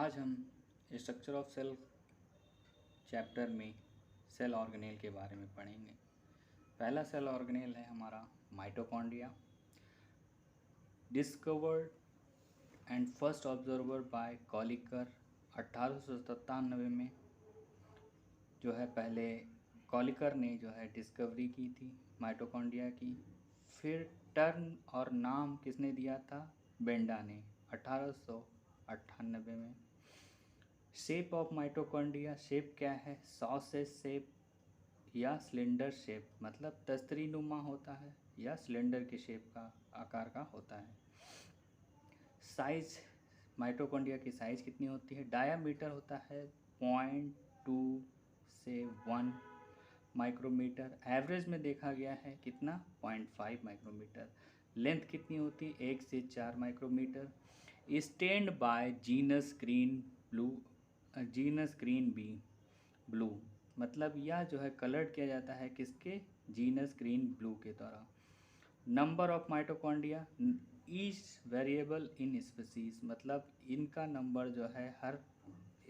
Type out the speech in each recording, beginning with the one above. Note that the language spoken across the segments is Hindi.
आज हम स्ट्रक्चर ऑफ सेल चैप्टर में सेल ऑर्गेनेल के बारे में पढ़ेंगे। पहला सेल ऑर्गेनेल है हमारा mitochondria, discovered and first observer by Kolliker 1897 में जो है पहले कॉलिकर ने जो है डिस्कवरी की थी माइटोकॉन्ड्रिया की। फिर टर्म और नाम किसने दिया था? बेंडा ने 1898 में। शेप ऑफ माइटोकॉन्ड्रिया, शेप क्या है? सॉसेज शेप या सिलेंडर शेप, मतलब तस्तरी नुमा होता है या सिलेंडर के शेप का आकार का होता है। साइज, माइटोकॉन्ड्रिया की साइज कितनी होती है? डायामीटर होता है 0.2 से 1 माइक्रोमीटर। एवरेज में देखा गया है कितना? 0.5 माइक्रोमीटर। लेंथ कितनी होती है? 1 से 4 micrometre. Stained by Janus green blue, Janus green B blue, मतलब यह जो है कलर्ड किया जाता है किसके? जीनस ग्रीन ब्लू के द्वारा। Number of mitochondria is variable in species, मतलब इनका नंबर जो है हर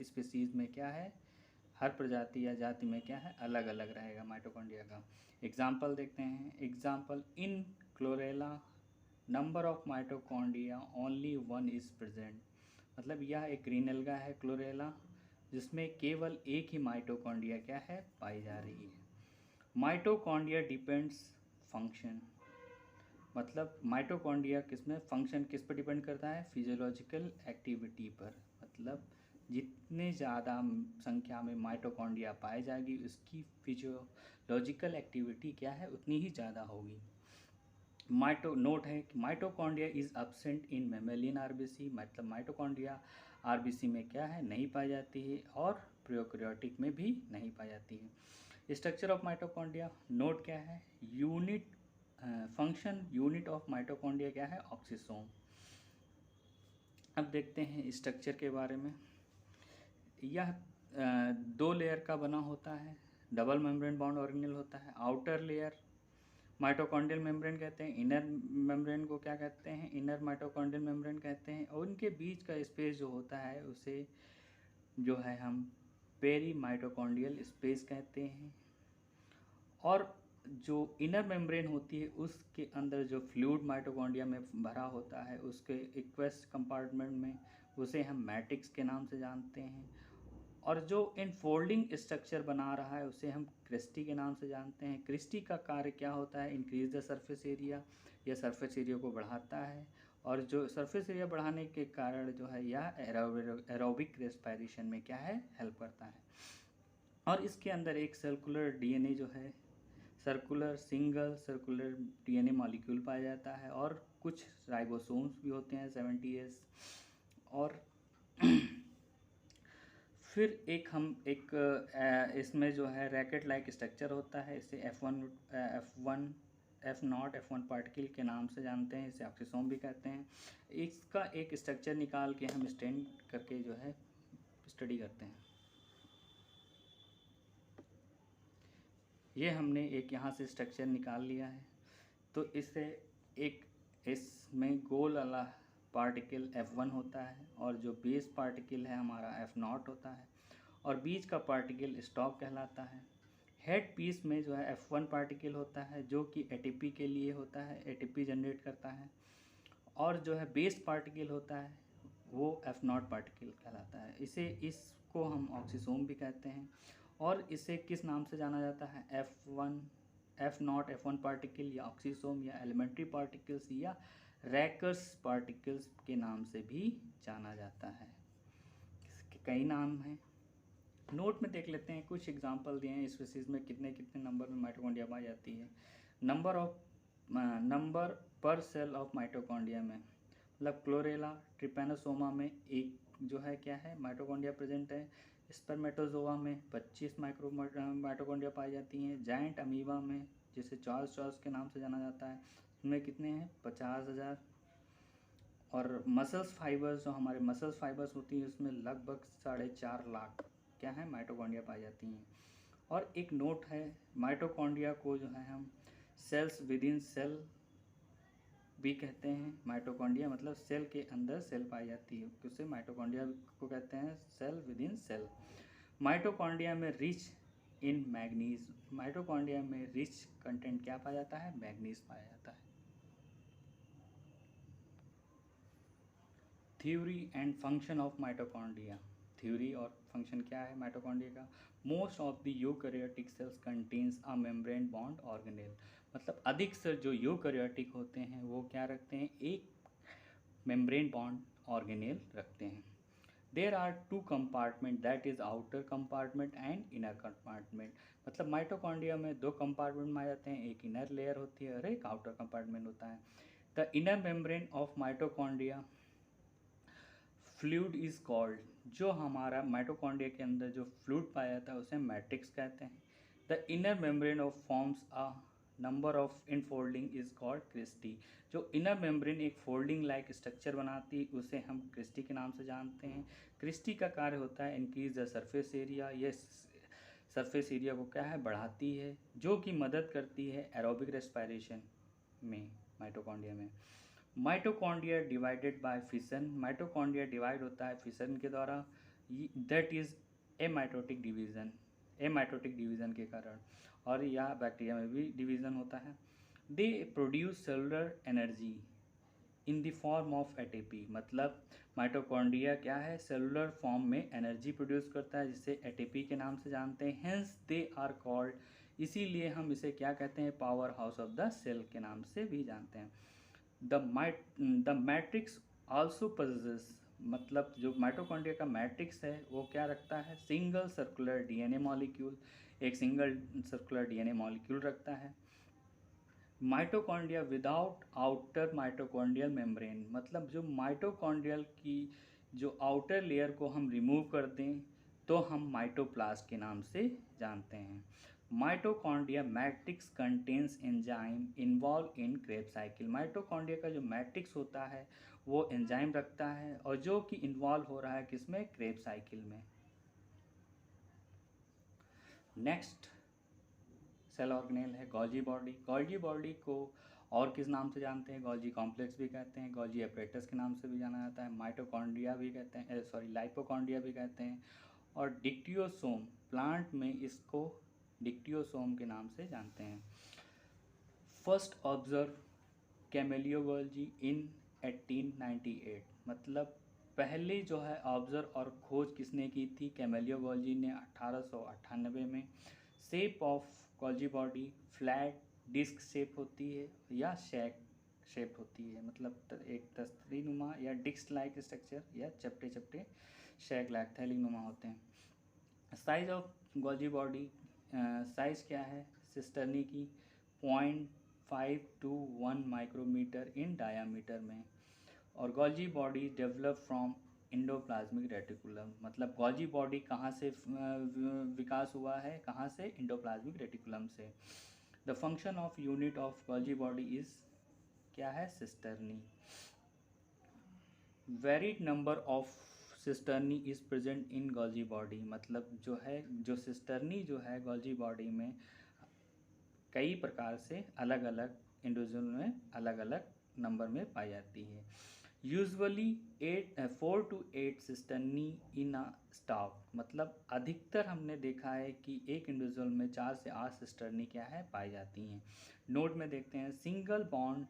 स्पीसीज में क्या है, हर प्रजाति या जाति में क्या है, अलग अलग रहेगा माइटोकॉन्ड्रिया का। एग्जाम्पल देखते हैं। Example, in chlorella number of mitochondria only 1 is present, मतलब यह एक ग्रीन एल्गा है क्लोरेला जिसमें केवल एक ही माइटोकॉन्ड्रिया क्या है, पाई जा रही है। माइटोकॉन्ड्रिया डिपेंड्स फंक्शन, मतलब माइटोकॉन्ड्रिया किसमें फंक्शन किस पर डिपेंड करता है? फिजियोलॉजिकल एक्टिविटी पर, मतलब जितने ज़्यादा संख्या में माइटोकॉन्ड्रिया पाई जाएगी उसकी फिजियोलॉजिकल एक्टिविटी क्या है, उतनी ही ज़्यादा होगी। नोट है कि mitochondria is absent in mammalian RBC, मतलब माइटोकॉन्ड्रिया आरबीसी में क्या है, नहीं पाई जाती है, और प्रोकैरियोटिक में भी नहीं पाई जाती है। स्ट्रक्चर ऑफ माइटोकॉन्ड्रिया, नोट क्या है? Unit function unit of mitochondria क्या है? ऑक्सीसोम। अब देखते हैं स्ट्रक्चर के बारे में। यह 2 लेयर का बना होता है, डबल मेम्ब्रेन बॉन्ड ऑर्गेनेल होता है। आउटर लेयर माइटोकॉन्ड्रियल मेम्ब्रेन कहते हैं, इनर मेम्ब्रेन को क्या कहते हैं? इनर माइटोकॉन्ड्रियल मेम्ब्रेन कहते हैं, और उनके बीच का स्पेस जो होता है उसे जो है हम पेरी माइटोकॉन्ड्रियल स्पेस कहते हैं। और जो इनर मेम्ब्रेन होती है उसके अंदर जो फ्लूइड माइटोकॉन्ड्रिया में भरा होता है उसके इक्वेस्ट कंपार्टमेंट में, उसे हम मैट्रिक्स के नाम से जानते हैं। और जो इनफोल्डिंग स्ट्रक्चर बना रहा है उसे हम क्रिस्टी के नाम से जानते हैं। क्रिस्टी का कार्य क्या होता है? इंक्रीज द सरफेस एरिया, यह सरफेस एरिया को बढ़ाता है, और जो सरफेस एरिया बढ़ाने के कारण जो है यह एरोबिक रेस्पिरेशन में क्या है, हेल्प करता है। और इसके अंदर एक सर्कुलर डीएनए जो है, circular single circular DNA molecule पाया जाता है, और कुछ राइबोसोम्स भी होते हैं 70S। और फिर इसमें जो है रैकेट लाइक स्ट्रक्चर होता है, इसे F0 पार्टिकल के नाम से जानते हैं, इसे ऑक्सीसोम भी कहते हैं। इसका एक स्ट्रक्चर निकाल के हम स्टैंड करके जो है स्टडी करते हैं। ये हमने एक यहाँ से स्ट्रक्चर निकाल लिया है, तो इससे एक इसमें गोल वाला पार्टिकल F1 होता है, और जो बेस पार्टिकल है हमारा F0 होता है, और बीच का पार्टिकल स्टॉप कहलाता है। हेड पीस में जो है F1 पार्टिकल होता है जो कि एटीपी के लिए होता है, एटीपी जनरेट करता है, और जो है बेस पार्टिकल होता है वो F0 पार्टिकल कहलाता है। इसको हम ऑक्सीसोम भी कहते हैं। और इसे किस नाम से जाना जाता है? F0 पार्टिकल या ऑक्सीसोम या एलिमेंट्री पार्टिकल्स या रैकर्स पार्टिकल्स के नाम से भी जाना जाता है। इसके कई नाम हैं, नोट में देख लेते हैं। कुछ एग्जांपल दिए हैं स्पीसीज में कितने कितने नंबर में माइटोकॉन्ड्रिया पाई जाती है। नंबर पर सेल ऑफ माइटोकॉन्ड्रिया में, मतलब क्लोरेला ट्रिपैनोसोमा में एक जो है क्या है, माइटोकॉन्ड्रिया प्रेजेंट है। स्पर्मेटोजोआ में 25 माइटोकॉन्ड्रिया पाई जाती हैं। जायंट अमीबा में, जिसे चार्ल्स के नाम से जाना जाता है, उसमें कितने हैं? 50,000। और मसल्स फाइबर्स, जो हमारे मसल्स फाइबर्स होती हैं उसमें लगभग 4.5 लाख क्या है, माइटोकॉन्ड्रिया पाई जाती हैं। और एक नोट है, माइटोकॉन्ड्रिया को जो है हम सेल्स विद इन सेल भी कहते हैं। माइटोकॉन्ड्रिया मतलब सेल के अंदर सेल पाई जाती है, उसे माइटोकॉन्ड्रिया को कहते हैं cell within cell. Mitochondria में रिच इन मैग्नीज, माइटोकॉन्ड्रिया में रिच कंटेंट क्या पाया जाता है, मैग्नीज पाया जाता है। Theory and function of mitochondria, theory और फंक्शन क्या है माइटोकॉन्ड्रिया का। Most of the eukaryotic cells contains a membrane bound organelle, मतलब अधिक से जो यूकैरियोटिक होते हैं वो क्या रखते हैं, एक मेम्ब्रेन बॉन्ड ऑर्गेनेल रखते हैं। There are two compartment, that is outer compartment and inner compartment, मतलब माइटोकॉन्ड्रिया में दो कंपार्टमेंट में आ जाते हैं, एक इनर लेयर होती है और एक आउटर कंपार्टमेंट होता है। The inner membrane of mitochondria fluid is called, जो हमारा माइटोकॉन्ड्रिया के अंदर जो फ्लूइड पाया जाता है उसे मैट्रिक्स कहते हैं। The inner membrane of forms a number of infolding is called cristae, जो इनर मेम्ब्रेन एक फोल्डिंग लाइक स्ट्रक्चर बनाती है उसे हम क्रिस्टी के नाम से जानते हैं। क्रिस्टी का कार्य होता है इंक्रीज द सरफेस एरिया, ये सरफेस एरिया को क्या है, बढ़ाती है, जो कि मदद करती है एरोबिक रेस्पिरेशन में माइटोकॉन्ड्रिया में। Mitochondria divided by fission, mitochondria divide होता है फिशन के द्वारा, दैट इज एमाइटोटिक डिवीजन, एमाइटोटिक डिवीजन के कारण, और या बैक्टीरिया में भी डिवीजन होता है। They produce cellular energy in the form of ATP, मतलब माइटोकॉन्ड्रिया क्या है, सेलुलर फॉर्म में एनर्जी प्रोड्यूस करता है जिसे एटीपी के नाम से जानते हैं। हेंस दे आर कॉल्ड, इसीलिए हम इसे क्या कहते हैं, powerhouse of the cell के नाम से भी जानते हैं। द मैट्रिक्स आल्सो पजेसेस, मतलब जो माइटोकॉन्ड्रिया का मैट्रिक्स है वो क्या रखता है, सिंगल सर्कुलर डीएनए मॉलिक्यूल, एक सिंगल सर्कुलर डीएनए मॉलिक्यूल रखता है। Mitochondria without outer mitochondrial membrane, मतलब जो माइटोकॉन्ड्रियल की जो आउटर लेयर को हम रिमूव कर दें तो हम माइटोप्लास्ट के नाम से जानते हैं। Mitochondria matrix contains enzyme involve in Krebs cycle, mitochondria का जो मैट्रिक्स होता है वो एंजाइम रखता है और जो कि इन्वॉल्व हो रहा है किसमें, क्रेब साइकिल में। नेक्स्ट सेल ऑर्गेनेल है गोल्जी बॉडी, गोल्जी बॉडी को और किस नाम से जानते हैं, गोल्जी कॉम्प्लेक्स भी कहते हैं, गोल्जी एपरेटस के नाम से भी जाना जाता है, माइटोकॉन्ड्रिया भी कहते हैं, लाइपोकॉन्ड्रिया भी कहते हैं, और डिक्टियोसोम, प्लांट में इसको डिक्टियोसोम के नाम से जानते हैं। फर्स्ट ऑब्जर्व कैमेलियोगोल्जी इन 1898, मतलब पहले जो है ऑब्जर्व और खोज किसने की थी, कैमेलियोगोल्जी ने 1898 में। Shape of Golgi body flat disc shape होती है या शैक शेप होती है, मतलब एक तस्तरी नुमा या डिस्क लाइक स्ट्रक्चर या चपटे चपटे शैक लाइक थैली नुमा होते हैं। Size of Golgi body, size क्या है सिस्टर्नी की, 0.5 to 1 माइक्रोमीटर इन डायामीटर में, और Golgi body develop from endoplasmic reticulum, मतलब गोल्जी बॉडी कहाँ से विकास हुआ है, कहाँ से, इंडोप्लाज्मिक रेटिकुलम से। The function of unit of Golgi body is क्या है, cisternae. Varied number of cisternae is present in Golgi body, मतलब जो है जो सिस्टर्नी जो है गोल्जी बॉडी में कई प्रकार से अलग अलग इंडिविजुअल में अलग अलग नंबर में पाई जाती है। Usually 4 to 8 cisternae in a stock, मतलब अधिकतर हमने देखा है कि एक इंडिविजुअल में 4 से 8 सिस्टर्नी क्या है पाई जाती हैं। नोट में देखते हैं single bond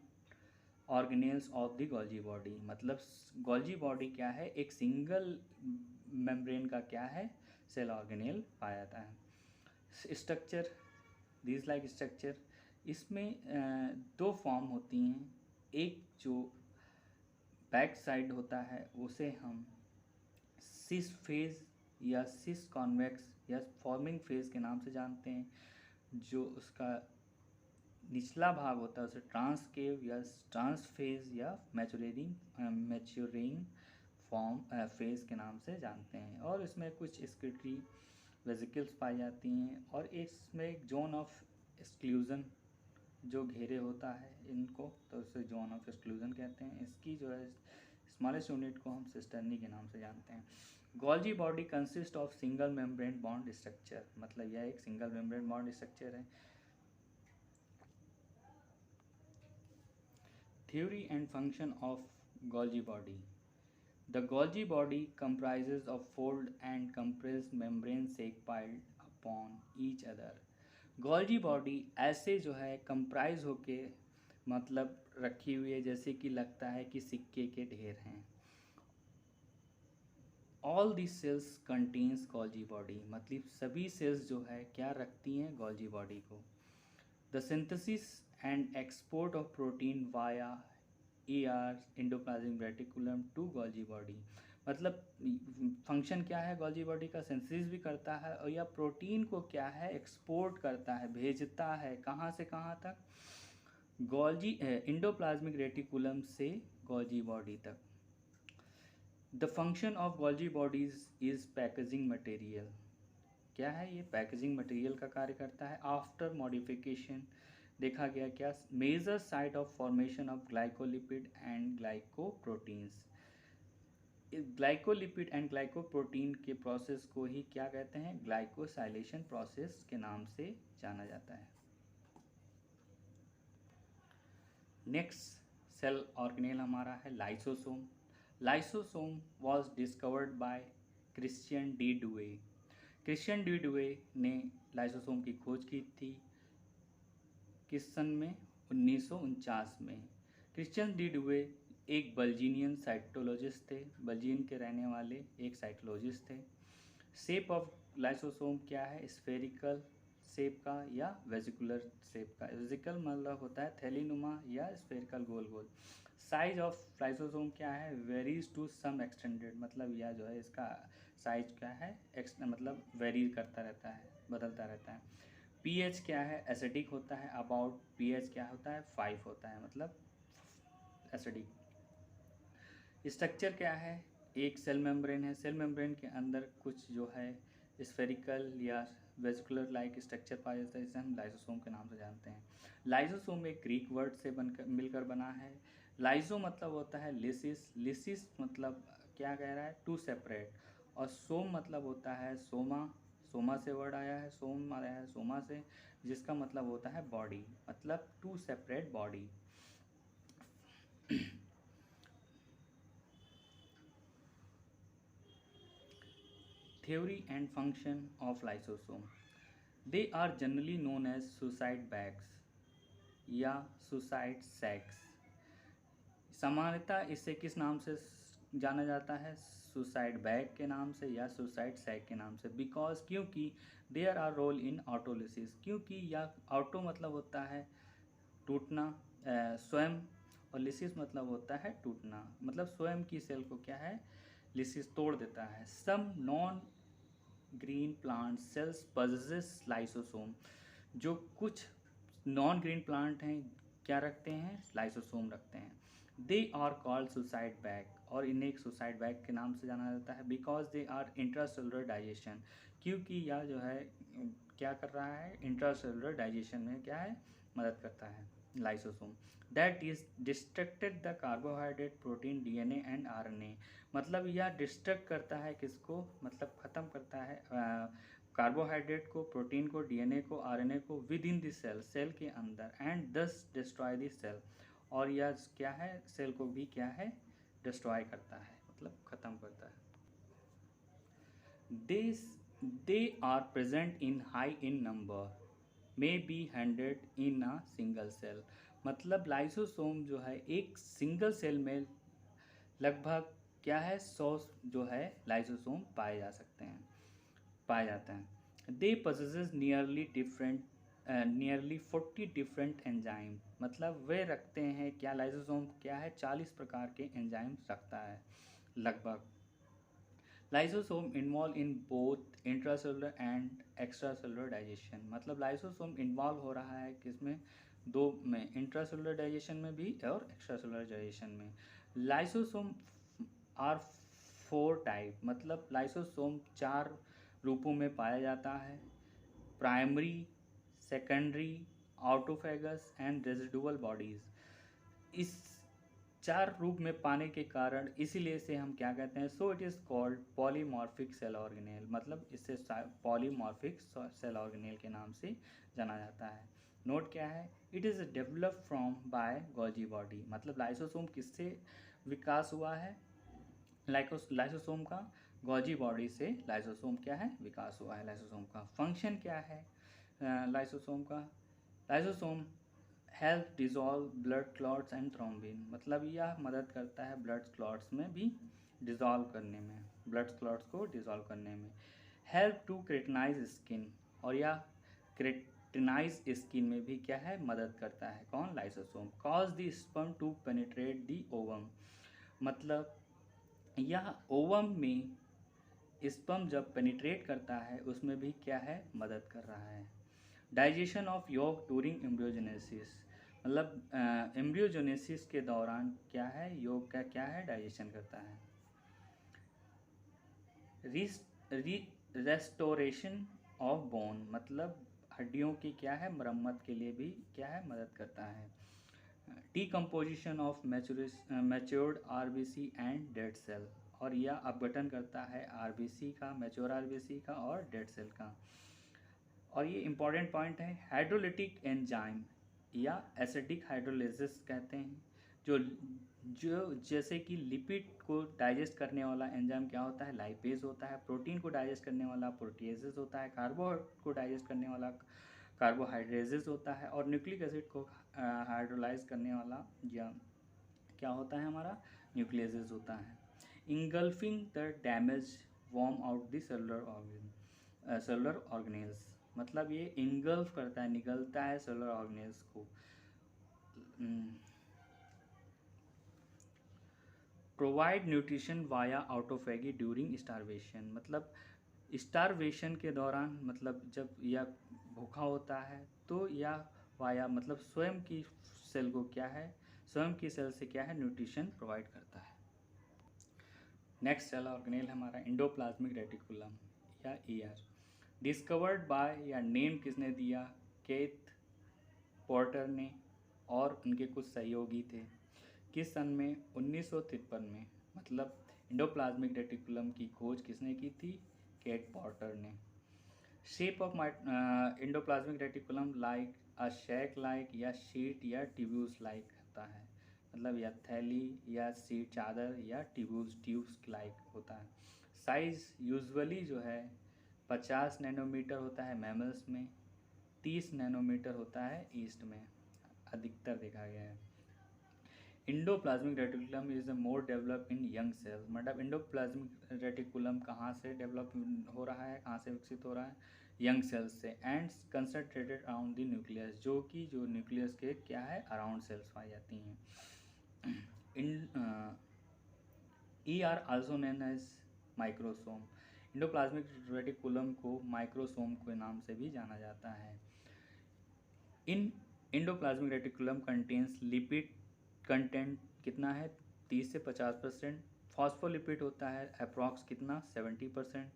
organelles of the Golgi body, मतलब गोल्जी बॉडी क्या है, एक सिंगल मेम्ब्रेन का क्या है, सेल ऑर्गेनेल पाया जाता है। स्ट्रक्चर दिस लाइक स्ट्रक्चर, इसमें दो फॉर्म होती हैं, एक जो बैक साइड होता है उसे हम सिस फेज या सिस कॉन्वेक्स या फॉर्मिंग फेज के नाम से जानते हैं, जो उसका निचला भाग होता है उसे ट्रांसकेव या ट्रांस फेज या मैच्योरिंग फॉर्म फेज के नाम से जानते हैं, और इसमें कुछ एक्सक्रीटरी वेजिकल्स पाई जाती हैं, और इसमें एक जोन ऑफ एक्सक्लूजन जो घेरे होता है इनको, तो उसे जोन ऑफ एक्सक्लूजन कहते हैं। इसकी जो है स्मॉलेस्ट यूनिट को हम सिस्टर्नी के नाम से जानते हैं। Golgi body consist of single membrane bond structure, मतलब यह एक सिंगल मेम्ब्रेन बॉन्ड स्ट्रक्चर है। Theory and function of Golgi body. The Golgi body comprises of fold and compressed membrane sac piled upon each other. Golgi body ऐसे जो है कंप्राइज होके मतलब रखी हुई है जैसे कि लगता है कि सिक्के के ढेर हैं. All the cells contains Golgi body, मतलब सभी सेल्स जो है क्या रखती हैं गोल्जी बॉडी को. The synthesis and export of protein via AR endoplasmic reticulum to Golgi body, मतलब फंक्शन क्या है गोल्जी बॉडी का, सिंथेसिस भी करता है और या प्रोटीन को क्या है एक्सपोर्ट करता है, भेजता है कहाँ से कहाँ तक, गोल्जी एंडोप्लाज्मिक रेटिकुलम से गोल्जी बॉडी तक. The function of Golgi bodies is packaging material. क्या है ये, पैकेजिंग मटेरियल का कार्य करता है. आफ्टर मॉडिफिकेशन देखा गया क्या, major site of formation of glycolipid and glycoproteins. Glycolipid and glycoprotein के प्रोसेस को ही क्या कहते हैं, ग्लाइकोसाइलेशन प्रोसेस के नाम से जाना जाता है. नेक्स्ट सेल ऑर्गेनेल हमारा है lysosome. Lysosome was discovered by Christian de Duve. Christian de Duve ने लाइसोसोम की खोज की थी किस सन में, 1949 में. क्रिश्चियन डी डुवे एक बल्जीनियन साइटोलॉजिस्ट थे, बल्जीन के रहने वाले एक साइटोलॉजिस्ट थे. शेप ऑफ लाइसोसोम क्या है, स्फेरिकल शेप का या वेजिकुलर शेप का. वेजिकल मतलब होता है थैलीनुमा या spherical goal goal. Size of lysosome क्या है, वेरीज टू सम एक्सटेंडेड, मतलब यह जो है इसका साइज क्या है मतलब वेरी करता रहता है, बदलता रहता है. पीएच क्या है, एसिडिक होता है. अबाउट पीएच क्या होता है, 5 होता है, मतलब एसिडिक. स्ट्रक्चर क्या है, एक सेल मेम्ब्रेन है. सेल मेम्ब्रेन के अंदर कुछ जो है स्फेरिकल या वेजिकुलर लाइक स्ट्रक्चर पाया जाता है, इसे हम लाइसोसोम के नाम से जानते हैं. लाइसोसोम एक ग्रीक वर्ड से मिलकर बना है. लाइसो मतलब होता है लिसिस. लिसिस मतलब क्या कह रहा है, टू सेपरेट. और सोम मतलब होता है सोमा. सोमा से वर्ड आया है, सोम आया है सोमा से, जिसका मतलब होता है बॉडी, मतलब to separate body. Theory and function of lysosome. They are generally known as suicide bags या suicide sacs. सामान्यतः इसे किस नाम से जाना जाता है, सुसाइड बैग के नाम से या सुसाइड सैक के नाम से. बिकॉज क्योंकि there are role in autolysis, क्योंकि यह ऑटो मतलब होता है टूटना, स्वयं, और लिसिस मतलब होता है टूटना, मतलब स्वयं की सेल को क्या है लिसिस तोड़ देता है. Some non green plant cells possesses lysosome. जो कुछ नॉन ग्रीन प्लांट हैं क्या रखते हैं, लाइसोसोम रखते हैं. They are called suicide bag, और इन्हें एक सुसाइड बैग के नाम से जाना जाता है. Because they are intracellular digestion, क्योंकि यह जो है क्या कर रहा है, इंट्रासेलुलर डाइजेशन में क्या है मदद करता है lysosome. That is distracted the carbohydrate protein DNA and RNA. मतलब यह डिस्ट्रक्ट करता है किसको, मतलब ख़त्म करता है कार्बोहाइड्रेट को, प्रोटीन को, DNA को, RNA को within the cell, cell के अंदर, एंड दस डिस्ट्रॉय द सेल. और यह क्या है सेल को भी क्या है डिस्ट्रॉय करता है, मतलब ख़त्म करता है. They are present in high in number, may be 100 in a single cell. मतलब लाइसोसोम जो है एक सिंगल सेल में लगभग क्या है 100 जो है लाइसोसोम पाए जा सकते हैं, पाए जाते हैं. दे possesses नियरली 40 डिफरेंट एंजाइम, मतलब वे रखते हैं क्या, लाइसोसोम क्या है 40 प्रकार के एंजाइम रखता है लगभग. Lysosome involve in both intracellular and extracellular digestion. मतलब लाइसोसोम इन्वॉल्व हो रहा है किसमें, दो में, इंट्रासेलुलर डाइजेशन में भी और एक्स्ट्रासेलुलर डाइजेशन में. लाइसोसोम आर 4 टाइप, मतलब लाइसोसोम 4 रूपों में पाया जाता है. Primary, secondary, autophagous and residual bodies. इस 4 रूप में पाने के कारण इसीलिए इसे हम क्या कहते हैं, so it is called polymorphic cell organelle. मतलब इसे पॉलीमॉर्फिक सेल ऑर्गेनेल के नाम से जाना जाता है. नोट क्या है, it is develop from by Golgi body, मतलब लाइसोसोम किससे विकास हुआ है, लाइसोसोम का गोल्जी बॉडी से लाइसोसोम क्या है विकास हुआ है। लाइसोसोम का फंक्शन क्या है, लाइसोसोम का, lysosome help dissolve blood clots and thrombin, मतलब यह मदद करता है ब्लड क्लॉट्स में भी डिजॉल्व करने में, ब्लड क्लॉट्स को डिजॉल्व करने में। हेल्प टू क्रेटिनाइज स्किन, और यह क्रेटिनाइज स्किन में भी क्या है मदद करता है, कौन, lysosome. Cause the sperm to penetrate the ovum, मतलब यह ओवम में स्पर्म जब पेनिट्रेट करता है उसमें भी क्या है मदद कर रहा है। डाइजेशन ऑफ योग डूरिंग एम्ब्रियोजेनेसिस, मतलब एम्ब्रियोजेनेसिस के दौरान क्या है योग का क्या है डाइजेशन करता है। रेस्टोरेशन ऑफ बोन, मतलब हड्डियों की क्या है मरम्मत के लिए भी क्या है मदद करता है। Decomposition of matured RBC and dead cell, और यह अपघटन करता है आरबीसी का, मैच्योर आरबीसी का और डेड सेल का। और ये इंपॉर्टेंट पॉइंट है, हाइड्रोलिटिक एंजाइम या एसिडिक हाइड्रोलिसिस कहते हैं, जो जो जैसे कि लिपिड को डाइजेस्ट करने वाला एंजाइम क्या होता है, लाइपेज होता है। प्रोटीन को डाइजेस्ट करने वाला प्रोटीएजेस होता है। कार्बो को डाइजेस्ट करने वाला कार्बोहाइड्रेजेस होता है। और न्यूक्लिक एसिड को हाइड्रोलाइज करने वाला या क्या होता है हमारा, न्यूक्लियसेस होता है। Engulfing the damage worn out the cellular organelles, मतलब ये इंगल्फ करता है, निगलता है सेलुलर ऑर्गेनेल्स को। Provide nutrition via autophagy during starvation, मतलब स्टारवेशन के दौरान, मतलब जब यह भूखा होता है तो यह वाया मतलब स्वयं की सेल को क्या है, स्वयं की सेल से क्या है न्यूट्रिशन प्रोवाइड करता है। नेक्स्ट सेल ऑर्गेनेल हमारा एंडोप्लाज्मिक रेटिकुलम या ईआर, डिस्कवर्ड बाय या नेम किसने दिया, केथ पोर्टर ने और उनके कुछ सहयोगी थे। किस सन में, 1953 में, मतलब एंडोप्लाज्मिक रेटिकुलम की खोज किसने की थी, केट पोर्टर ने। Shape of endoplasmic reticulum like a sac like या शीट या ट्यूब्यूल्स लाइक होता है, मतलब या थैली या सीट चादर या ट्यूब्स लाइक होता है। साइज यूजुअली जो है 50 नैनोमीटर होता है मैमल्स में, 30 नैनोमीटर होता है ईस्ट में, अधिकतर देखा गया है। Endoplasmic reticulum is more develop in young cell, मतलब इंडोप्लाज्मिक रेटिकुलम कहाँ से डेवलप हो रहा है, कहाँ से विकसित हो रहा है, यंग सेल्स से। And concentrated around the nucleus, जो न्यूक्लियस के क्या है अराउंड सेल्स पाई जाती हैं। E R also known as microsome, endoplasmic reticulum को माइक्रोसोम के नाम से भी जाना जाता है। In endoplasmic reticulum contains lipid content कितना है, 30 से 50%। फॉस्फोलिपिड होता है अप्रॉक्स कितना, 70%।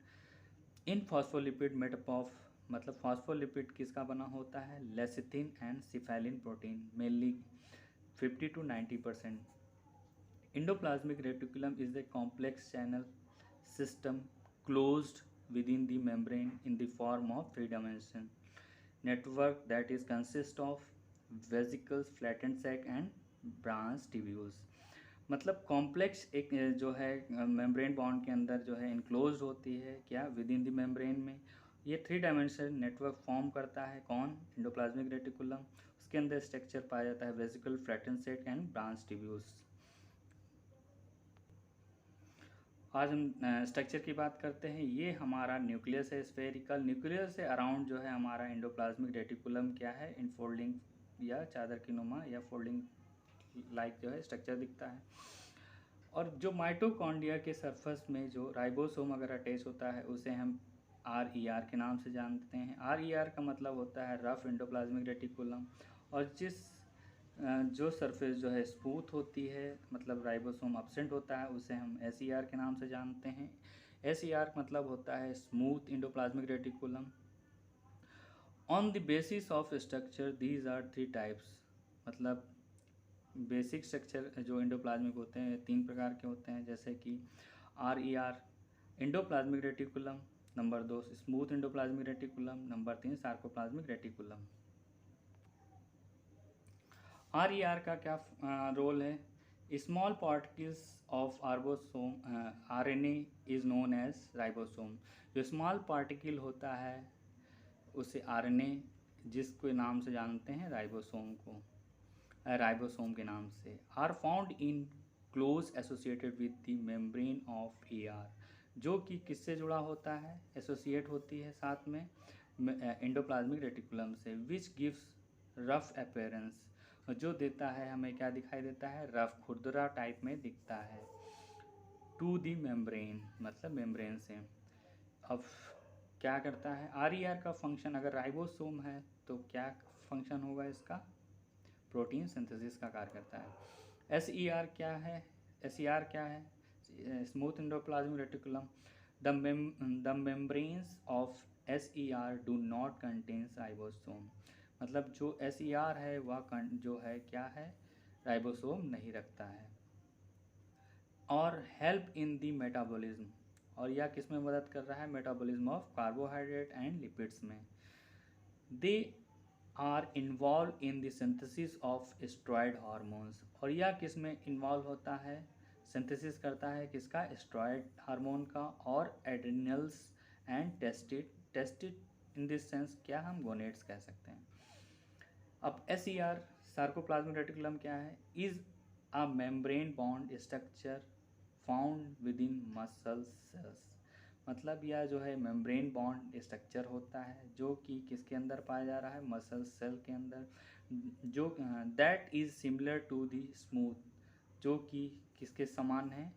इन फॉस्फोलिपिड मेडअप ऑफ, मतलब फॉस्फोलिपिड किसका बना होता है, lecithin and cephaeline protein, mainly 50 to 90%। Endoplasmic reticulum is a complex channel system closed within the membrane in the form of three-dimensional network that is consist of vesicles, flattened sac and branch tubules। मतलब कॉम्प्लेक्स एक जो है मेम्ब्रेन बॉन्ड के अंदर जो है इनक्लोज होती है क्या, विद इन द मेम्ब्रेन में। ये 3 डायमेंशनल नेटवर्क फॉर्म करता है कौन, एंडोप्लाज्मिक रेटिकुलम। उसके अंदर स्ट्रक्चर पाया जाता है vesicle, flattened sac and branch tubules. आज हम स्ट्रक्चर की बात करते हैं। ये हमारा न्यूक्लियस है स्फेरिकल, न्यूक्लियस से अराउंड जो है हमारा एंडोप्लाज्मिक रेटिकुलम क्या है, इनफोल्डिंग या चादर की नुमा या फोल्डिंग लाइक जो है स्ट्रक्चर दिखता है। और जो माइटोकॉन्ड्रिया के सरफेस में जो राइबोसोम अगर अटैच होता है उसे हम RER के नाम से जानते हैं। RER का मतलब होता है रफ एंडोप्लाज्मिक रेटिकुलम। और जो सरफेस जो है स्मूथ होती है, मतलब राइबोसोम एब्सेंट होता है, उसे हम SER के नाम से जानते हैं। SER मतलब होता है smooth endoplasmic reticulum. On the basis of structure these are 3 types, मतलब बेसिक स्ट्रक्चर जो एंडोप्लाज्मिक होते हैं 3 प्रकार के होते हैं, जैसे कि RER endoplasmic reticulum, number 2 smooth endoplasmic reticulum, number 3 sarcoplasmic reticulum. RER का क्या रोल है? Small particles of ribosome RNA is known as ribosome. जो स्मॉल पार्टिकल होता है उसे RNA जिसके नाम से जानते हैं राइबोसोम को, राइबोसोम के नाम से, are found in close associated with the membrane of ER, जो कि किससे जुड़ा होता है, एसोसिएट होती है साथ में एंडोप्लाज्मिक रेटिकुलम से, विच गिव्स रफ अपेयरेंस, जो देता है हमें क्या दिखाई देता है, रफ खुरदरा टाइप में दिखता है, टू दी मेम्ब्रेन मतलब मेम्ब्रेन से। अब क्या करता है RER का फंक्शन, अगर राइबोसोम है तो क्या फंक्शन होगा इसका, प्रोटीन सिंथेसिस का कार्य करता है। SER क्या है, SER क्या है, smooth endoplasmic reticulum. The membranes of SER do not contains ribosome, मतलब जो SER है वह जो है क्या है, राइबोसोम नहीं रखता है। और हेल्प इन द मेटाबॉलिज्म, और यह किस में मदद कर रहा है, metabolism of carbohydrate and lipids में। They are involve in the synthesis of steroid hormones, और यह किस में इन्वॉल्व होता है, सिंथेसिस करता है किसका, स्टेरॉयड हार्मोन का, और एड्रिनल्स एंड टेस्टिड इन दिस सेंस क्या हम गोनेट्स कह सकते हैं। अब SER सार्कोप्लाज्मिक रेटिकुलम क्या है, is a membrane bond structure found with in muscle cells, मतलब यह जो है मेम्ब्रेन बॉन्ड स्ट्रक्चर होता है जो कि किसके अंदर पाया जा रहा है, मसल सेल के अंदर, जो that is similar to the smooth, जो कि किसके समान है,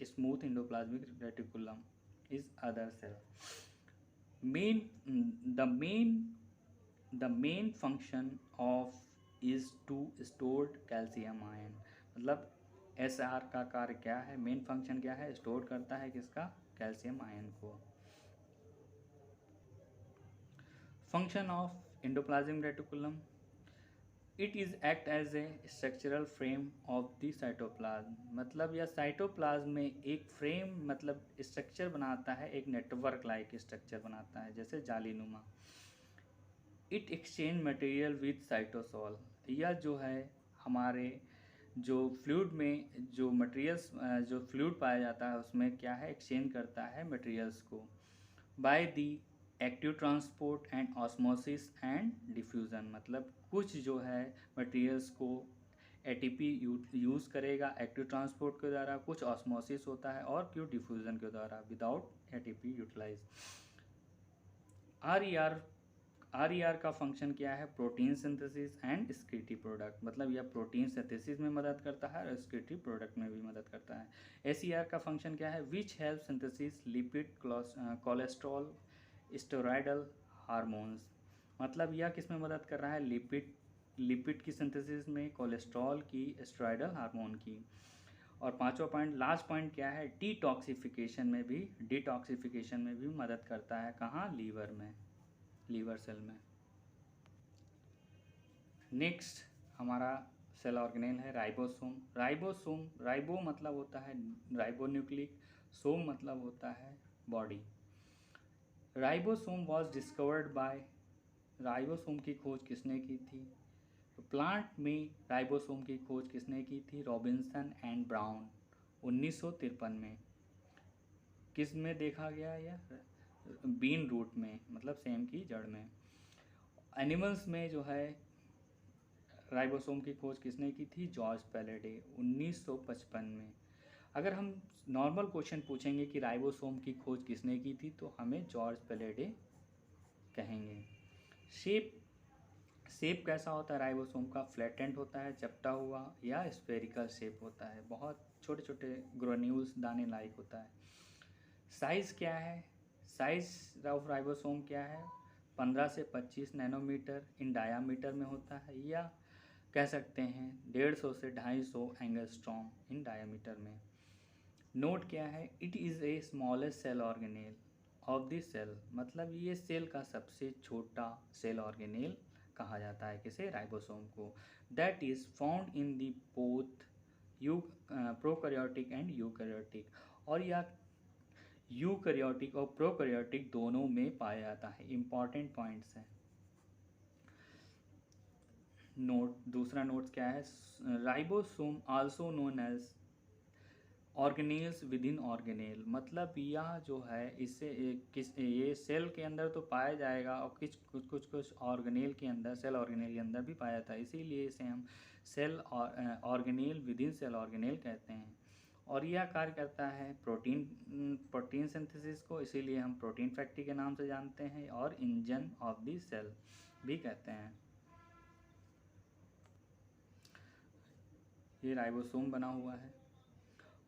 smooth endoplasmic reticulum is other cell. Main the main function of is to stored calcium ion, मतलब SR का कार्य क्या है, मेन फंक्शन क्या है, स्टोर करता है किसका, कैल्शियम आयन को। Function of endoplasmic reticulum, it is act as a structural frame of the cytoplasm, मतलब यह साइटोप्लाज्म में एक फ्रेम मतलब स्ट्रक्चर बनाता है, एक नेटवर्क लाइक स्ट्रक्चर बनाता है जैसे जालीनुमा। It exchange material with cytosol, यह जो है हमारे जो फ्लूइड में जो मटेरियल्स जो फ्लूइड पाया जाता है उसमें क्या है, एक्सचेंज करता है मटेरियल्स को by the active transport and osmosis and diffusion, मतलब कुछ जो है मटेरियल्स को ATP यूज़ करेगा एक्टिव ट्रांसपोर्ट के द्वारा, कुछ ऑस्मोसिस होता है और क्यों डिफ्यूज़न के द्वारा विदाउट ATP यूटिलाइज। RER का फंक्शन क्या है, प्रोटीन सिंथेसिस एंड स्क्रीटी प्रोडक्ट, मतलब यह प्रोटीन सिंथेसिस में मदद करता है और स्क्रीटी प्रोडक्ट में भी मदद करता है। SER का फंक्शन क्या है, which help synthesis lipid cholesterol steroidal hormones, मतलब यह किस में मदद कर रहा है, लिपिड की सिंथेसिस में, कोलेस्ट्रॉल की, स्टेरॉयडल हार्मोन की। और पांचवा पॉइंट, लास्ट पॉइंट क्या है, डिटॉक्सिफिकेशन में भी मदद करता है, कहाँ, लीवर में, लीवर सेल में। नेक्स्ट हमारा सेल ऑर्गेनेल है राइबोसोम। राइबो मतलब होता है राइबो न्यूक्लिक, सोम मतलब होता है body. Ribosome was discovered bye, ribosome की खोज किसने की थी, तो प्लांट में राइबोसोम की खोज किसने की थी, रॉबिन्सन एंड ब्राउन 1953 में। किस में देखा गया यह, बीन रूट में, मतलब सेम की जड़ में। एनिमल्स में जो है राइबोसोम की खोज किसने की थी, जॉर्ज पैलेडे 1955 में। अगर हम नॉर्मल क्वेश्चन पूछेंगे कि राइबोसोम की खोज किसने की थी तो हमें जॉर्ज पैलेडे कहेंगे। शेप कैसा होता है राइबोसोम का, फ्लैटेंड होता है, चपटा हुआ, या स्फेरिकल शेप होता है, बहुत छोटे छोटे ग्रेन्यूल्स दाने लाइक होता है। साइज़ क्या है, साइज ऑफ राइबोसोम क्या है, 15 से 25 नैनोमीटर इन डायामीटर में होता है, या कह सकते हैं 150 से 250 एंगस्ट्रॉम इन डायमीटर में। नोट क्या है, it is a smallest cell organelle of the cell, मतलब ये सेल का सबसे छोटा सेल ऑर्गेनेल कहा जाता है किसे, राइबोसोम को। That is found in the both prokaryotic and eukaryotic, और यह यूकैरियोटिक और प्रोकैरियोटिक दोनों में पाया जाता है। इम्पॉर्टेंट पॉइंट्स हैं। नोट, दूसरा नोट क्या है, ribosome also known as organelles within organelle, मतलब यह जो है इससे ये सेल के अंदर तो पाया जाएगा और कुछ ऑर्गेनेल के अंदर, सेल ऑर्गेनेल के अंदर भी पाया जाता है, इसीलिए इसे हम cell organelle within cell organelle कहते हैं। और यह कार्य करता है प्रोटीन सिंथेसिस को, इसीलिए हम प्रोटीन फैक्ट्री के नाम से जानते हैं और इंजन ऑफ द सेल भी कहते हैं। ये राइबोसोम बना हुआ है।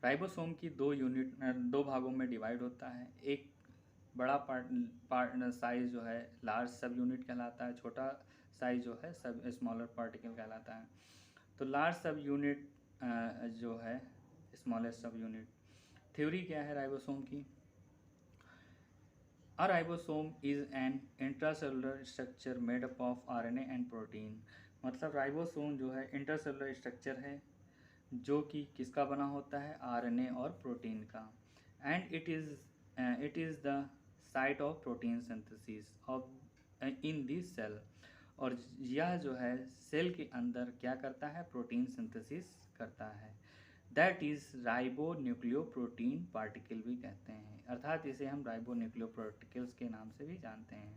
राइबोसोम की दो भागों में डिवाइड होता है। एक बड़ा पार्ट साइज जो है लार्ज सब यूनिट कहलाता है, छोटा साइज जो है सब स्मॉलर पार्टिकल कहलाता है। तो लार्ज सब यूनिट जो है स्मॉलेस्ट सब यूनिट। थ्योरी क्या है राइबोसोम की? A ribosome is an intracellular structure made up of RNA and protein। मतलब राइबोसोम जो है इंट्रासेलुलर स्ट्रक्चर है जो कि किसका बना होता है, आरएनए और प्रोटीन का। And it is the site of protein synthesis of in this cell. और यह जो है सेल के अंदर क्या करता है, प्रोटीन सिंथेसिस करता है। दैट इज़ राइबोन्यूक्लियोप्रोटीन पार्टिकल भी कहते हैं, अर्थात इसे हम राइबोन्यूक्लियोप्रोटिकल्स के नाम से भी जानते हैं।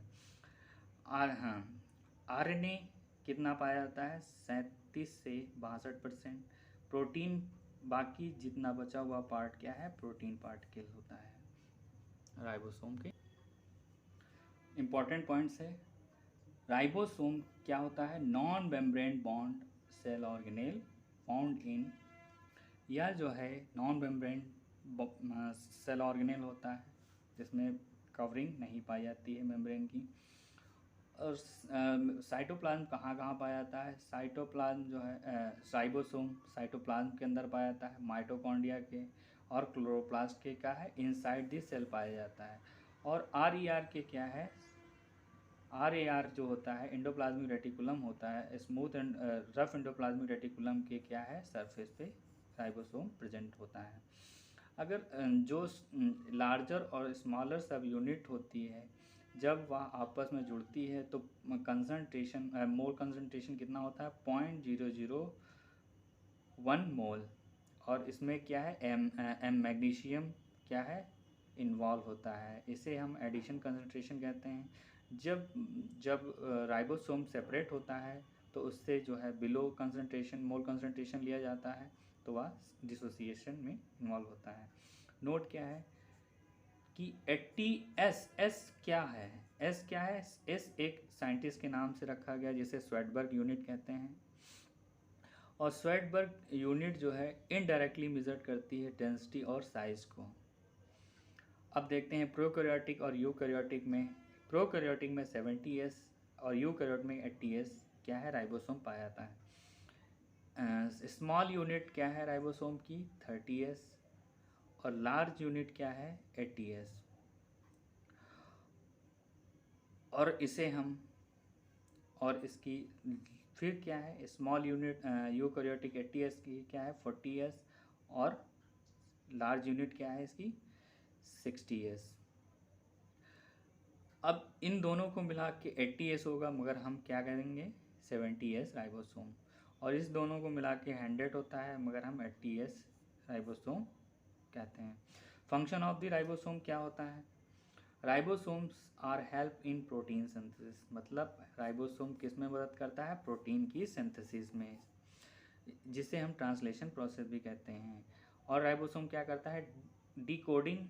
आरएनए कितना पाया जाता है, 37 से 62%। प्रोटीन बाकी जितना बचा हुआ पार्ट क्या है, प्रोटीन पार्टिकल होता है राइबोसोम के। इम्पॉर्टेंट पॉइंट्स है, राइबोसोम क्या होता है, non membrane bond cell organelle found in, यह जो है नॉन मेम्ब्रेन सेल ऑर्गेनेल होता है जिसमें कवरिंग नहीं पाई जाती है मेम्ब्रेन की। और साइटोप्लाज्म कहाँ कहाँ पाया जाता है, साइटोप्लाज्म जो है राइबोसोम साइटोप्लाज्म के अंदर पाया जाता है, माइटोकॉन्ड्रिया के और क्लोरोप्लास्ट के क्या है, इनसाइड दी सेल पाया जाता है। और आर के क्या है, आर जो होता है एंडोप्लाज्मिक रेटिकुलम होता है, smooth and rough endoplasmic reticulum के क्या है, सरफेस पे राइबोसोम प्रेजेंट होता है। अगर जो लार्जर और स्मॉलर सब यूनिट होती है जब वह आपस में जुड़ती है तो कंसंट्रेशन मोल कंसंट्रेशन कितना होता है, 0.001 मोल। और इसमें क्या है, एम मैग्नीशियम क्या है इन्वॉल्व होता है, इसे हम एडिशन कंसंट्रेशन कहते हैं। जब जब राइबोसोम सेपरेट होता है तो उससे जो है बिलो कंसंट्रेशन मोल कंसंट्रेशन लिया जाता है तो वह डिसोसिएशन में इन्वॉल्व होता है। नोट क्या है कि एस क्या है, एस क्या है, एस एक साइंटिस्ट के नाम से रखा गया जिसे स्वेडबर्ग यूनिट कहते हैं। और स्वेडबर्ग यूनिट जो है इनडायरेक्टली मेजर करती है डेंसिटी और साइज को। अब देखते हैं प्रोकैरियोटिक और यूकैरियोटिक में। प्रोकैरियोटिक में 70S और यूकैरियोट में 80S क्या है, राइबोसोम पाया जाता है। स्मॉल यूनिट क्या है राइबोसोम की, 30S और लार्ज यूनिट क्या है, 80S। और इसे हम और इसकी फिर क्या है, स्मॉल यूनिट यूकैरियोटिक 80S की क्या है, 40S और लार्ज यूनिट क्या है इसकी, 60S। अब इन दोनों को मिला के 80S होगा मगर हम क्या करेंगे, 70S राइबोसोम। और इस दोनों को मिला के 100 होता है मगर हम 80S राइबोसोम कहते हैं। फंक्शन ऑफ द राइबोसोम क्या होता है, ribosomes are help in protein synthesis, मतलब राइबोसोम किस में मदद करता है, प्रोटीन की सिंथेसिस में, जिसे हम ट्रांसलेशन प्रोसेस भी कहते हैं। और राइबोसोम क्या करता है, decoding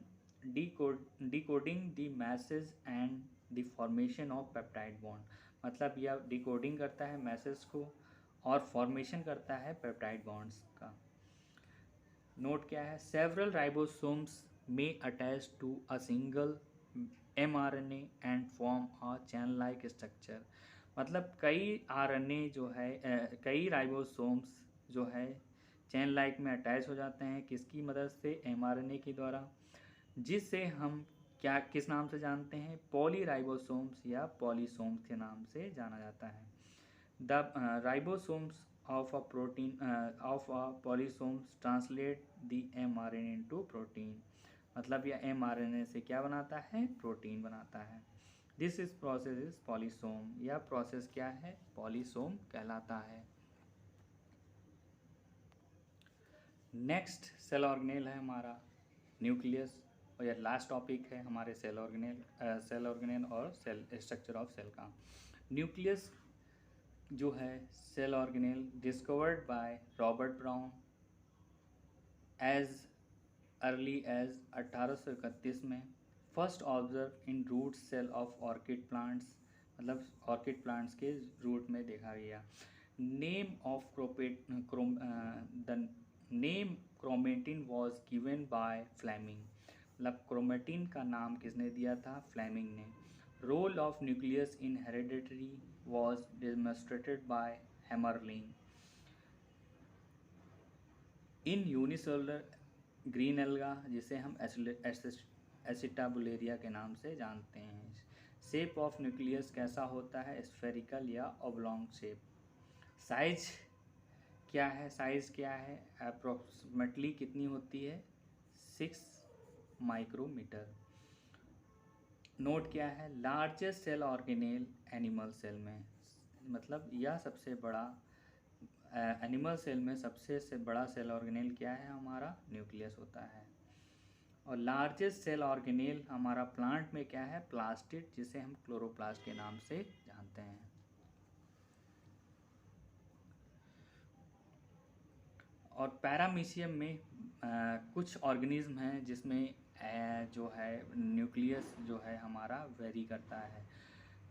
the message and the formation of peptide bond, मतलब यह डिकोडिंग करता है मैसेज को और फॉर्मेशन करता है पेप्टाइड बॉन्ड्स का। नोट क्या है, सेवरल राइबोसोम्स में attach to a single mRNA and form a chain like structure, मतलब कई आरएनए जो है कई राइबोसोम्स जो है चैन लाइक में अटैच हो जाते हैं, किसकी मदद से, mRNA के द्वारा, जिससे हम क्या किस नाम से जानते हैं, पॉलीराइबोसोम्स या पॉलीसोम्स के नाम से जाना जाता है। The ribosomes of a protein of a polysomes translate the mRNA into protein, मतलब यह mRNA से क्या बनाता है, प्रोटीन बनाता है। This is process is polysome. यह प्रोसेस क्या है? पॉलीसोम कहलाता है। नेक्स्ट सेल ऑर्गेनेल है हमारा न्यूक्लियस, और यह लास्ट टॉपिक है हमारे सेल ऑर्गेनेल और सेल स्ट्रक्चर ऑफ सेल का। न्यूक्लियस जो है cell organelle discovered by Robert Brown as early as 1831 में, first observe in root cell of orchid plants, मतलब ऑर्किड प्लांट्स के रूट में देखा गया। Name of the name chromatin was given by Fleming, मतलब क्रोमेटिन का नाम किसने दिया था? फ्लेमिंग ने। Role of nucleus in hereditary was demonstrated by Hammerling. In unicellular green alga, जिसे हम एसिटाबुलेरिया के नाम से जानते हैं। शेप ऑफ न्यूक्लियस कैसा होता है? स्फेरिकल या ऑब्लॉन्ग शेप। साइज क्या है? साइज क्या है? अप्रोक्सीमेटली कितनी होती है? 6 माइक्रोमीटर। नोट क्या है? Largest cell organelle animal cell में, मतलब यह सबसे बड़ा एनिमल सेल में सबसे से बड़ा सेल ऑर्गेनेल क्या है? हमारा न्यूक्लियस होता है। और लार्जेस्ट सेल ऑर्गेनेल हमारा प्लांट में क्या है? प्लास्टिड, जिसे हम क्लोरोप्लास्ट के नाम से जानते हैं। और पैरामीशियम में कुछ ऑर्गेनिज्म हैं जिसमें जो है न्यूक्लियस जो है हमारा वेरी करता है।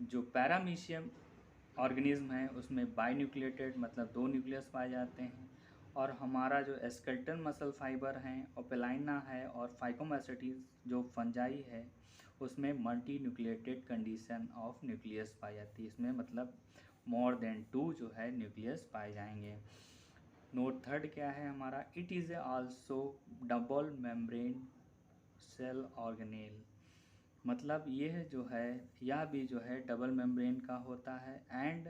जो पैरामीशियम ऑर्गेनिज्म है उसमें बाइन्यूक्लिएटेड, मतलब 2 न्यूक्लियस पाए जाते हैं। और हमारा जो स्केलेटल मसल फाइबर हैं, ओपेलाइना है और फाइकोमैस्टिस जो फंजाई है, उसमें multi nucleated condition of nucleus पाई जाती है। इसमें मतलब मोर देन 2 जो है न्यूक्लियस पाए जाएंगे। नोट थर्ड क्या है हमारा? It is also double membrane cell organelle, मतलब यह जो है यह भी जो है डबल मेम्ब्रेन का होता है। And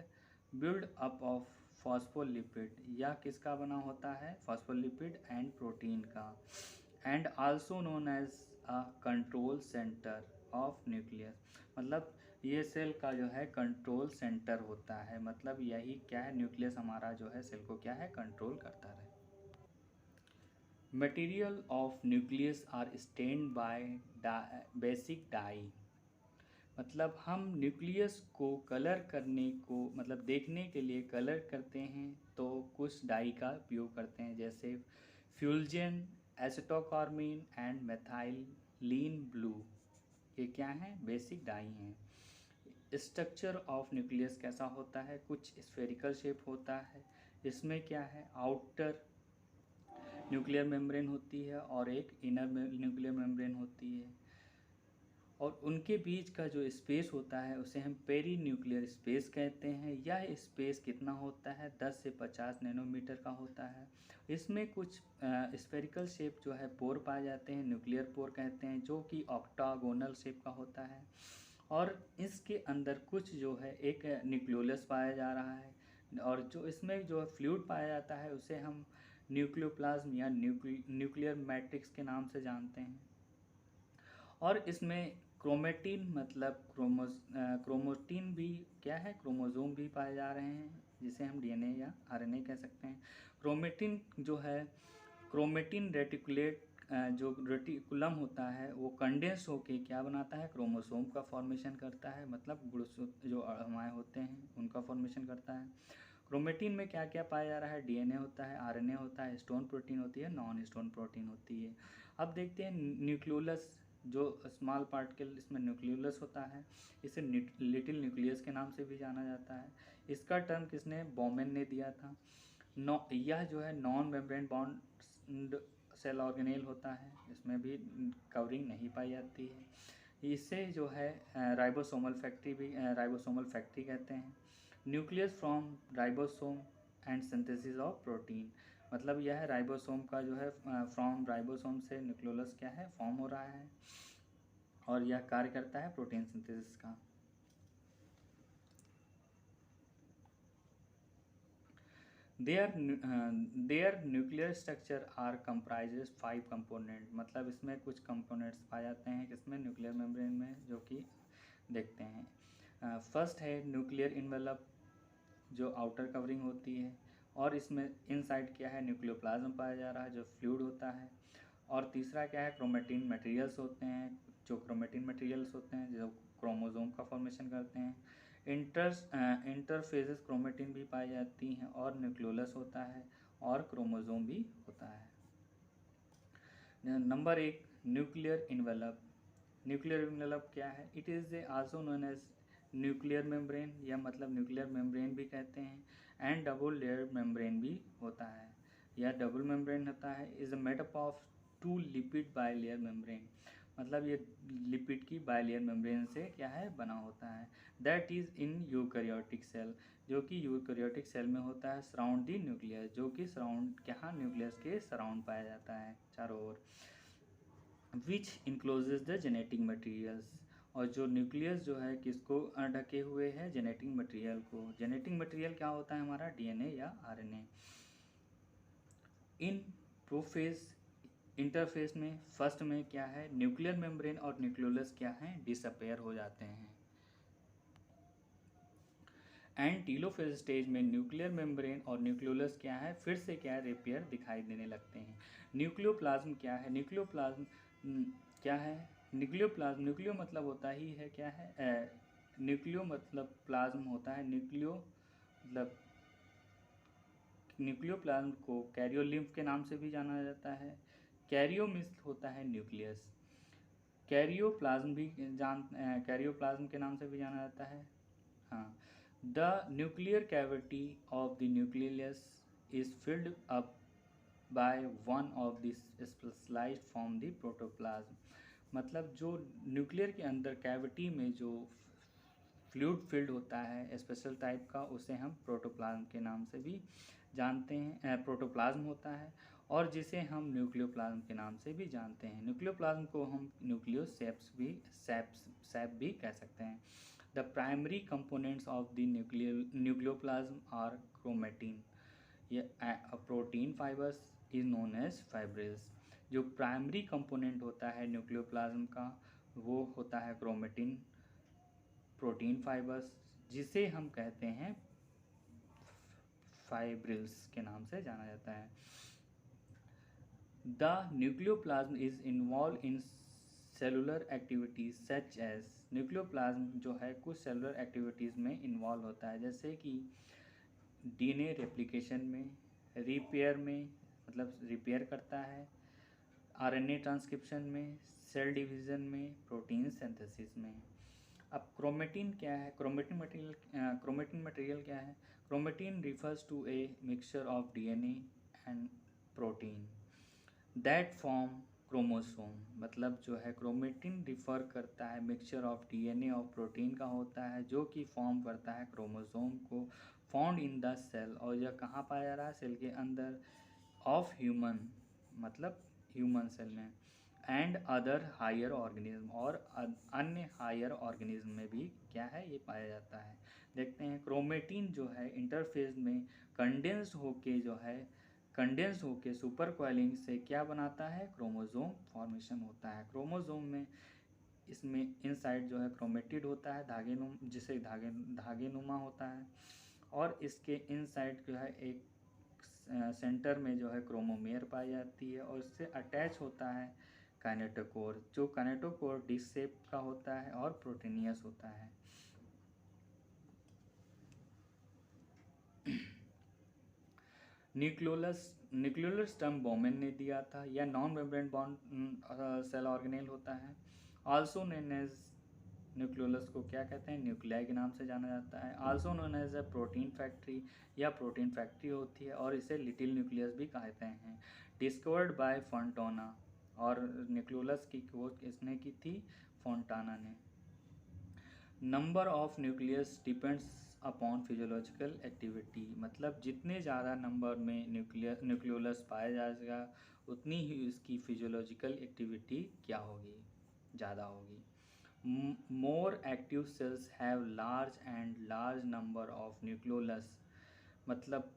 build up of phospholipid, यह किसका बना होता है? फॉस्फोलिपिड एंड प्रोटीन का। And also known as a control centre of nucleus, मतलब ये सेल का जो है कंट्रोल सेंटर होता है। मतलब यही क्या है? न्यूक्लियस हमारा जो है सेल को क्या है? कंट्रोल करता है। Material of nucleus are stained by basic dye, मतलब हम न्यूक्लियस को कलर करने को, मतलब देखने के लिए कलर करते हैं तो कुछ डाई का उपयोग करते हैं, जैसे फ्यूल्जेन, एसिटोकार्मीन एंड मेथाइलिन ब्लू। ये क्या है? बेसिक डाई हैं। स्ट्रक्चर ऑफ न्यूक्लियस कैसा होता है? कुछ स्फेरिकल शेप होता है। इसमें क्या है? आउटर न्यूक्लियर मेम्ब्रेन होती है और एक इनर न्यूक्लियर मेम्ब्रेन होती है, और उनके बीच का जो स्पेस होता है उसे हम पेरी न्यूक्लियर स्पेस कहते हैं। यह स्पेस कितना होता है? 10 से 50 नैनोमीटर का होता है। इसमें कुछ स्फेरिकल शेप जो है पोर पाए जाते हैं, न्यूक्लियर पोर कहते हैं, जो कि ऑक्टागोनल शेप का होता है। और इसके अंदर कुछ जो है एक न्यूक्लियोलस पाया जा रहा है, और जो इसमें जो फ्लूइड पाया जाता है उसे हम न्यूक्लियोप्लाज्म या न्यूक्लियर मैट्रिक्स के नाम से जानते हैं। और इसमें क्रोमेटिन, मतलब क्रोमोटिन भी क्या है? क्रोमोसोम भी पाए जा रहे हैं, जिसे हम डीएनए या आरएनए कह सकते हैं। क्रोमेटिन जो है, क्रोमेटिन रेटिकुलेट जो रेटिकुलम होता है वो कंडेंस होके क्या बनाता है? क्रोमोसोम का फॉर्मेशन करता है, मतलब गुणसूत्र जो हमारे होते हैं उनका फॉर्मेशन करता है। क्रोमेटिन में क्या क्या पाया जा रहा है? डीएनए होता है, आरएनए होता है, स्टोन प्रोटीन होती है, नॉन स्टोन प्रोटीन होती है। अब देखते हैं न्यूक्लियोलस, जो स्मॉल पार्टिकल इसमें न्यूक्लियोलस होता है, इसे लिटिल न्यूक्लियस के नाम से भी जाना जाता है। इसका टर्म किसने? बॉमेन ने दिया था। यह जो है non membrane bond cell organelle होता है, इसमें भी कवरिंग नहीं पाई जाती है। इसे जो है राइबोसोमल फैक्ट्री कहते हैं। Nucleus from ribosome and synthesis of protein, मतलब यह है राइबोसोम का जो है फ्रॉम राइबोसोम से न्यूक्लियोलस क्या है? फॉर्म हो रहा है, और यह कार्य करता है प्रोटीन सिंथेसिस का। Their nuclear structure are comprises 5 component, मतलब इसमें कुछ कंपोनेंट्स पाए जाते हैं किसमें? न्यूक्लियर मेम्ब्रेन में, जो कि देखते हैं। फर्स्ट है न्यूक्लियर इन्वेलप, जो आउटर कवरिंग होती है, और इसमें इनसाइड क्या है, न्यूक्लियोप्लाज्म पाया जा रहा है जो फ्लूइड होता है। और तीसरा क्या है, क्रोमेटिन मटेरियल्स होते हैं, जो क्रोमेटिन मटेरियल्स होते हैं जो क्रोमोसोम का फॉर्मेशन करते हैं। इंटरफेजेस क्रोमेटिन भी पाई जाती हैं, और न्यूक्लियोलस होता है, और क्रोमोसोम भी होता है। Number 1, nuclear envelope. Nuclear envelope क्या है? It is also known as nuclear membrane, या मतलब न्यूक्लियर मेम्ब्रेन भी कहते हैं, एंड डबल लेयर मेम्ब्रेन भी होता है, या डबल मेम्ब्रेन होता है। Is made up of 2 lipid bilayer membrane, मतलब ये लिपिड की बाइलेयर मेम्ब्रेन से क्या है, बना होता है। That is in eukaryotic cell, जो कि यूकैरियोटिक सेल में होता है। सराउंड दी न्यूक्लियस, जो कि सराउंड क्या, न्यूक्लियस के सराउंड पाया जाता है चारों ओर। विच इनक्लोजेज द जेनेटिक मटीरियल्स, और जो न्यूक्लियस जो है किसको ढके हुए है, जेनेटिक मटेरियल को। जेनेटिक मटेरियल क्या होता है हमारा, डीएनए या आरएनए। इन प्रोफेज इंटरफेस में फर्स्ट में क्या है, न्यूक्लियर मेम्ब्रेन और न्यूक्लियोलस क्या है, डिसअपेयर हो जाते हैं। एंड टीलोफेज स्टेज में न्यूक्लियर मेम्ब्रेन और न्यूक्लियोलस क्या है, फिर से क्या है, रिपेयर दिखाई देने लगते हैं। न्यूक्लियोप्लाज्म क्या है, न्यूक्लियोप्लाज्म क्या है, न्यूक्लियोप्लाज्म, न्यूक्लियो मतलब होता ही है क्या है, न्यूक्लियो मतलब प्लाज्म होता है, न्यूक्लियो मतलब न्यूक्लियोप्लाज्म को कैरियोलिम्फ के नाम से भी जाना जाता है। कैरियोमिस्ट होता है न्यूक्लियस। कैरियोप्लाज्म भी कैरियोप्लाज्म के नाम से भी जाना जाता है। हाँ, the nuclear cavity of the nucleus is filled up by one of this specialised form the protoplasm, मतलब जो न्यूक्लियर के अंदर कैविटी में जो फ्लूइड फिल्ड होता है स्पेशल टाइप का, उसे हम प्रोटोप्लाज्म के नाम से भी जानते हैं, प्रोटोप्लाज्म होता है, और जिसे हम न्यूक्लियोप्लाज्म के नाम से भी जानते हैं। न्यूक्लियोप्लाज्म को हम सैप भी कह सकते हैं। The primary components of the nucleoplasm are chromatin, ये protein fibres is known as fibrils. जो प्राइमरी कंपोनेंट होता है न्यूक्लियोप्लाज्म का, वो होता है क्रोमेटिन, प्रोटीन फाइबर्स, जिसे हम कहते हैं फाइब्रिल्स के नाम से जाना जाता है। The nucleoplasm is involve in cellular activities such as, nucleoplasm जो है कुछ सेलुलर एक्टिविटीज़ में इन्वॉल्व होता है, जैसे कि डीएनए रेप्लिकेशन में, रिपेयर में मतलब रिपेयर करता है, आरएनए ट्रांसक्रिप्शन में, सेल डिवीज़न में, प्रोटीन सिंथेसिस में। अब क्रोमेटिन क्या है, क्रोमेटिन मटेरियल क्या है? Chromatin refers to a mixture of DNA and protein that form chromosome, मतलब जो है क्रोमेटिन रिफर करता है मिक्सचर ऑफ डीएनए और प्रोटीन का होता है, जो कि फॉर्म करता है क्रोमोसोम को, फाउंड इन द सेल, और यह कहाँ पाया जा रहा है, सेल के अंदर, ऑफ ह्यूमन मतलब ह्यूमन सेल में, एंड अदर हायर ऑर्गेनिज्म, और अन्य हायर ऑर्गेनिज्म में भी क्या है, ये पाया जाता है। देखते हैं, क्रोमेटिन जो है इंटरफेज में कंडेंस्ड होके सुपर कॉइलिंग से क्या बनाता है, क्रोमोसोम फॉर्मेशन होता है। क्रोमोसोम में इसमें इनसाइड जो है क्रोमेटिड होता है, जिसे धागे नुमा होता है, और इसके इनसाइड जो है एक सेंटर में जो है क्रोमोमेयर पाई जाती है, और इससे अटैच होता है काइनेटोकोर, जो काइनेटोकोर डिस्क शेप का होता है और प्रोटीनियस होता है। न्यूक्लियोलस टर्म बोमेन ने दिया था, यह non membrane bond cell organelle होता है। आल्सो नोन एज, न्यूक्लियोलस को क्या कहते हैं, न्यूक्लियाई के नाम से जाना जाता है। Also known as a protein factory, या प्रोटीन फैक्ट्री होती है, और इसे लिटिल न्यूक्लियस भी कहते हैं। डिस्कवर्ड बाय फोंटाना, और न्यूक्लियोलस की खोज किसने की थी, फोंटाना ने। Number of nucleus depends upon physiological activity, मतलब जितने ज़्यादा नंबर में न्यूक्लियोलस पाया जाएगा, उतनी ही उसकी फिजियोलॉजिकल एक्टिविटी क्या होगी, ज़्यादा होगी। More active cells have large number of nucleolus, मतलब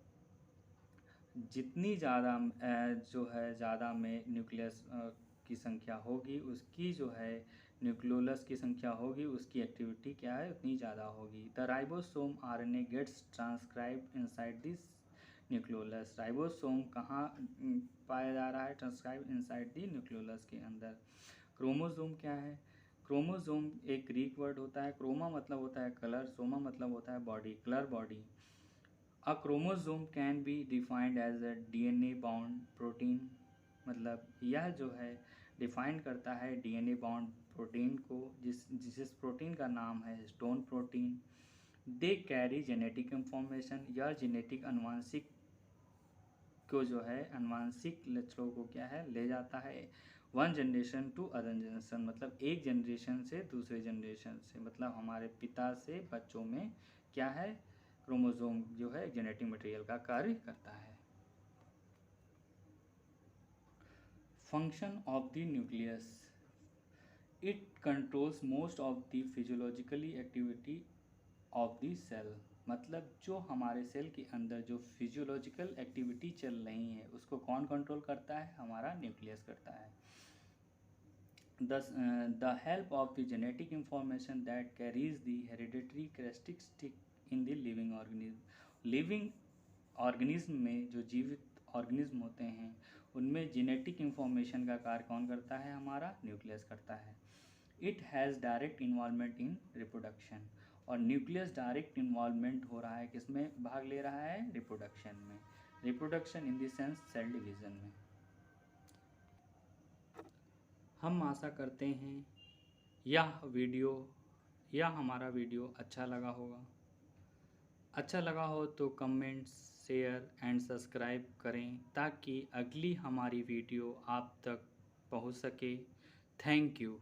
जितनी ज़्यादा जो है ज़्यादा में न्यूक्लियस की संख्या होगी, उसकी जो है न्यूक्लियोलस की संख्या होगी उसकी एक्टिविटी क्या है उतनी ज़्यादा होगी। The ribosome RNA gets transcribed inside this nucleolus. Ribosome कहाँ पाया जा रहा है? ट्रांसक्राइब इनसाइड दी न्यूक्लियोलस के अंदर। क्रोमोसोम क्या है? क्रोमोसोम एक ग्रीक वर्ड होता है। क्रोमा मतलब होता है कलर, सोमा मतलब होता है body, colour body. A chromosome can be defined as a DNA bound protein, मतलब यह जो है डिफाइन करता है डीएनए बाउंड प्रोटीन को, जिस प्रोटीन का नाम है histone protein. They carry genetic information, यह जेनेटिक अनुवांशिक को जो है अनुवांशिक लक्षणों को क्या है ले जाता है one generation to other generation, मतलब एक जनरेशन से दूसरे जनरेशन से, मतलब हमारे पिता से बच्चों में क्या है क्रोमोसोम जो है जेनेटिक मटेरियल का कार्य करता है। Function of the nucleus, it controls most of the physiologically activity of the cell, मतलब जो हमारे सेल के अंदर जो फिजियोलॉजिकल एक्टिविटी चल रही है उसको कौन कंट्रोल करता है? हमारा न्यूक्लियस करता है। The help of the genetic information that carries the hereditary characteristic in the living organism, living organism में जो जीवित ऑर्गेनिज्म होते हैं उनमें जेनेटिक इंफॉर्मेशन का कार्य कौन करता है? हमारा न्यूक्लियस करता है। It has direct involvement in reproduction, और न्यूक्लियस डायरेक्ट इन्वॉल्वमेंट हो रहा है किसमें भाग ले रहा है? रिप्रोडक्शन में। Reproduction in the sense cell division में। हम आशा करते हैं यह हमारा वीडियो अच्छा लगा होगा। अच्छा लगा हो तो कमेंट्स, शेयर एंड सब्सक्राइब करें ताकि अगली हमारी वीडियो आप तक पहुंच सके। Thank you.